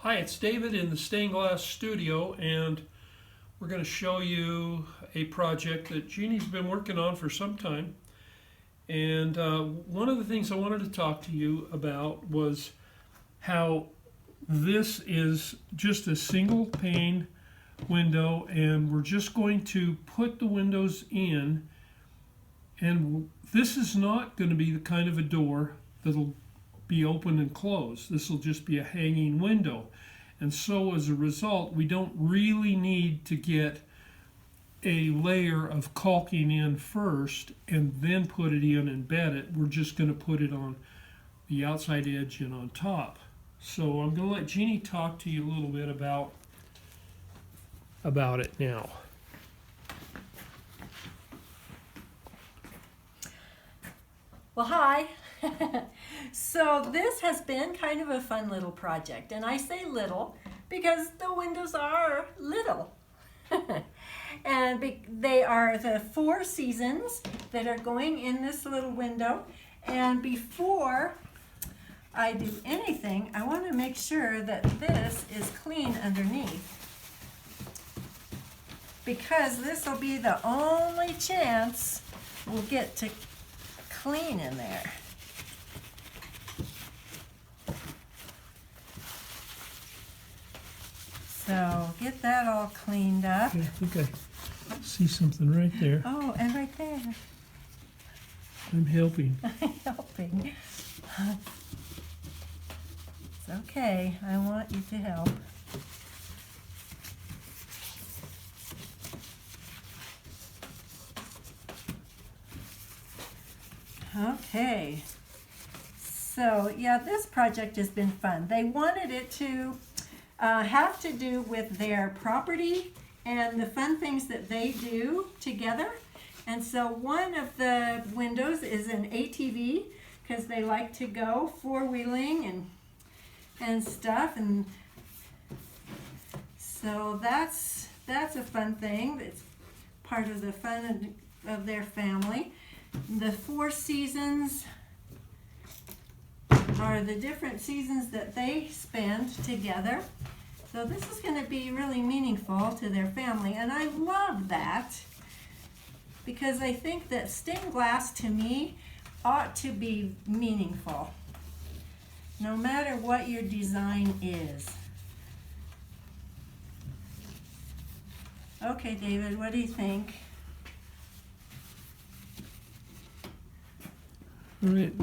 Hi, it's David in the stained glass studio, and we're going to show you a project that Jeannie's been working on for some time. And one of the things I wanted to talk to you about was how this is just a single pane window, and we're just going to put the windows in. And this is not going to be the kind of a door that'll be open and closed. This will just be a hanging window. And so as a result, we don't really need to get a layer of caulking in first and then put it in and bed it. We're just going to put it on the outside edge and on top. So I'm going to let Jeannie talk to you a little bit about it now. Well, hi. So this has been kind of a fun little project, and I say little because the windows are little. And they are the 4 seasons that are going in this little window. And before I do anything, I want to make sure that this is clean underneath, because this will be the only chance we'll get to clean in there. So get that all cleaned up. Okay, I think I see something right there. Oh, and right there. I'm helping. I'm helping. It's okay. I want you to help. Okay. So, yeah, this project has been fun. They wanted it to have to do with their property and the fun things that they do together. And so one of the windows is an ATV, because they like to go four-wheeling and stuff. And so that's a fun thing. It's part of the fun of their family. The 4 seasons are the different seasons that they spend together. So this is going to be really meaningful to their family, and I love that, because I think that stained glass to me ought to be meaningful, no matter what your design is. Okay, David, what do you think? All right.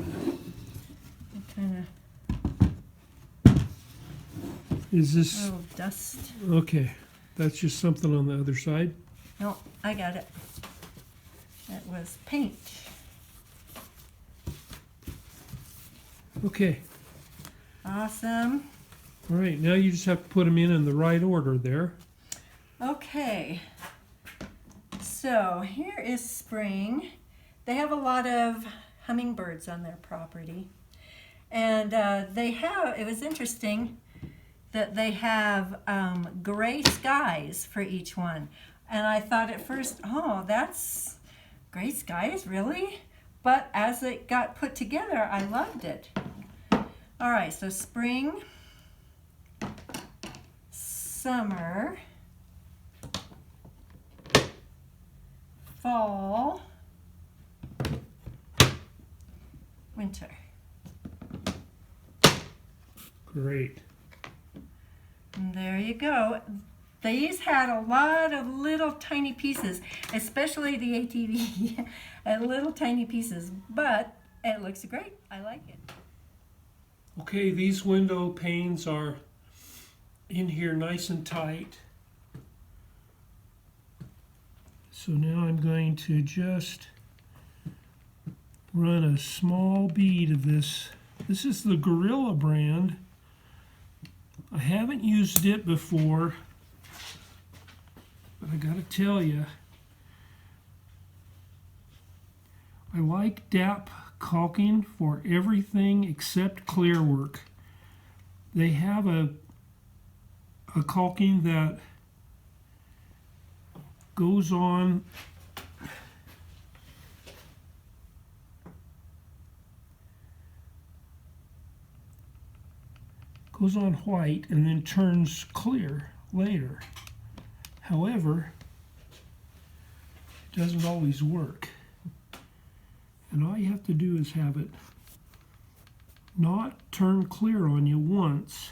Kind of Is this little dust. okay? That's just something on the other side. No, I got it. That was paint. Okay. Awesome. All right. Now you just have to put them in the right order there. Okay. So here is spring. They have a lot of hummingbirds on their property. And it was interesting that they have gray skies for each one. And I thought at first, oh, that's gray skies, really? But as it got put together, I loved it. All right, so spring, summer, fall, winter. Great. And there you go. These had a lot of little tiny pieces, especially the ATV, and little tiny pieces, but it looks great. I like it. Okay, these window panes are in here nice and tight. So now I'm going to just run a small bead of this. This is the Gorilla brand. I haven't used it before, but I gotta tell you, I like DAP caulking for everything except clear work. They have a caulking that goes on goes on white and then turns clear later. However, it doesn't always work. And all you have to do is have it not turn clear on you once,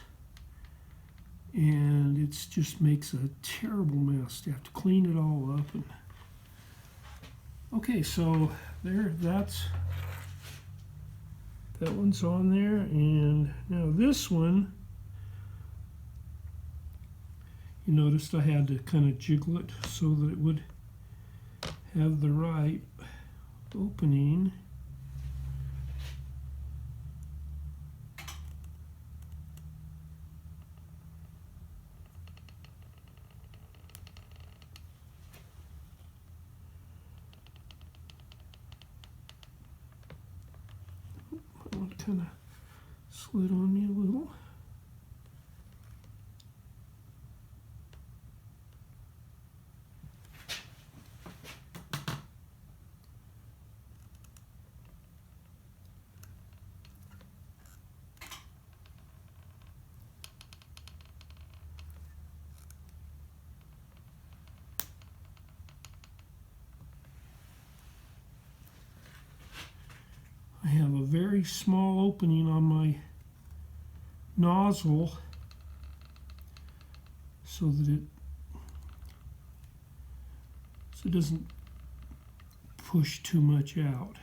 and it just makes a terrible mess. You have to clean it all up. And okay, so that one's on there, and now this one, you noticed I had to kind of jiggle it so that it would have the right opening. That one kind of slid on me a little. I have a very small opening on my nozzle so that it doesn't push too much out.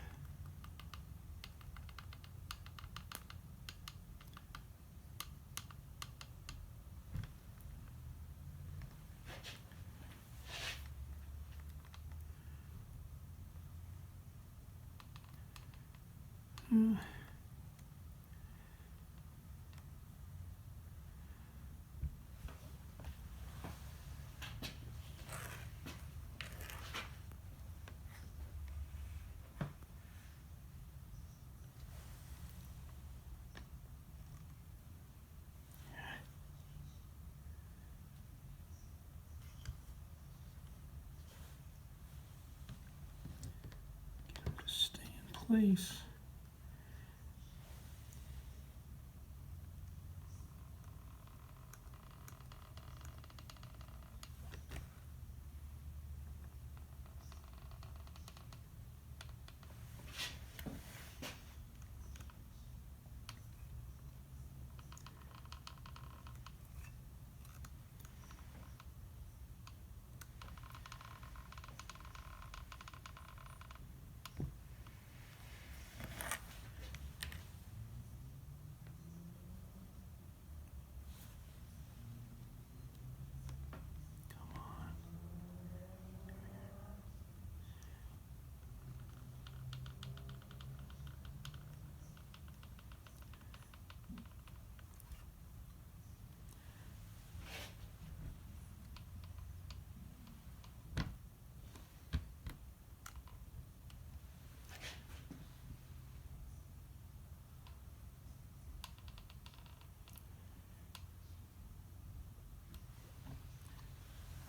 Stay in place.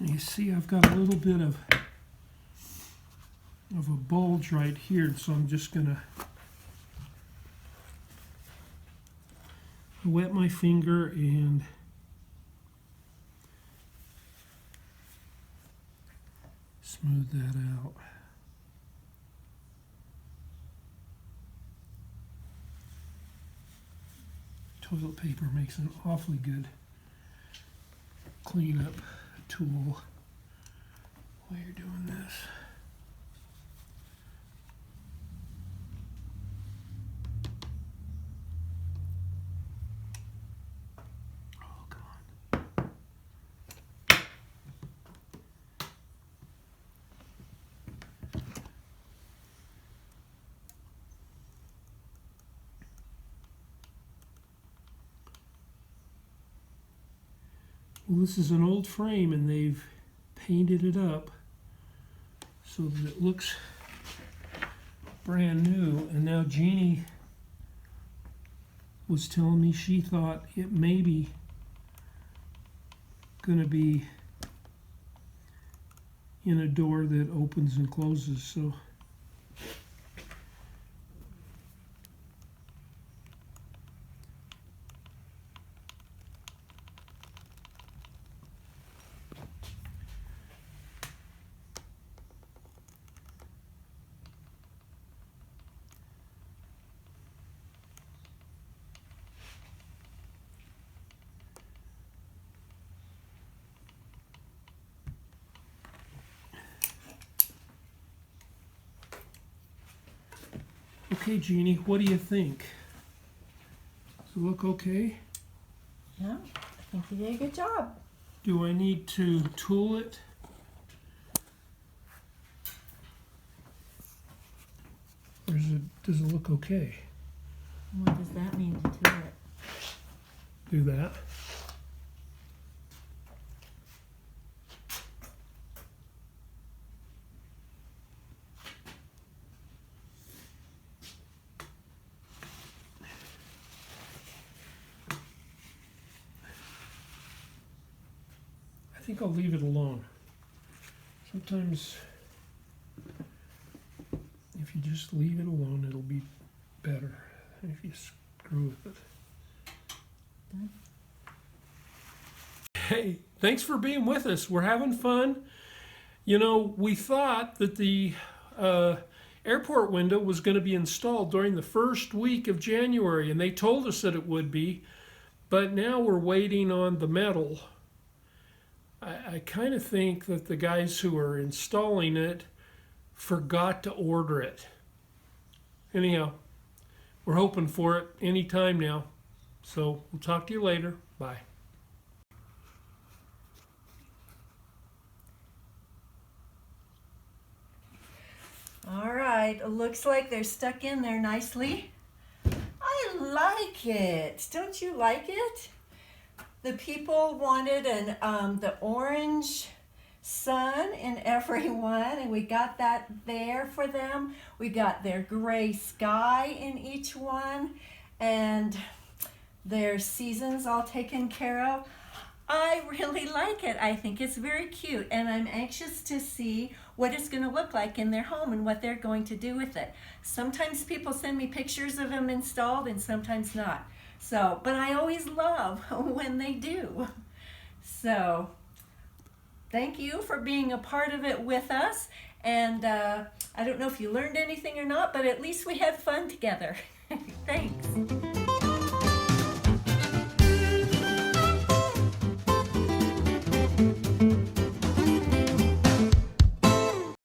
You see I've got a little bit of a bulge right here, so I'm just going to wet my finger and smooth that out. Toilet paper makes an awfully good cleanup tool while you're doing this. Oh, come on. Well, this is an old frame and they've painted it up so that it looks brand new. And now Jeannie was telling me she thought it may be going to be in a door that opens and closes. So Okay, Jeannie, what do you think? Does it look okay? Yeah, I think you did a good job. Do I need to tool it? Or does it look okay? What does that mean to do it? Do that. I think I'll leave it alone. Sometimes if you just leave it alone, it'll be better than if you screw with it. Done. Hey, thanks for being with us. We're having fun. You know, we thought that the airport window was going to be installed during the first week of January, and they told us that it would be, but now we're waiting on the metal. I kind of think that the guys who are installing it forgot to order it. Anyhow, we're hoping for it any time now. So we'll talk to you later. Bye. All right, it looks like they're stuck in there nicely. I like it. Don't you like it? The people wanted the orange sun in every one, and we got that there for them. We got their gray sky in each one, and their seasons all taken care of. I really like it. I think it's very cute, and I'm anxious to see what it's going to look like in their home and what they're going to do with it. Sometimes people send me pictures of them installed and sometimes not. So, but I always love when they do. So, thank you for being a part of it with us. And I don't know if you learned anything or not, but at least we had fun together. Thanks.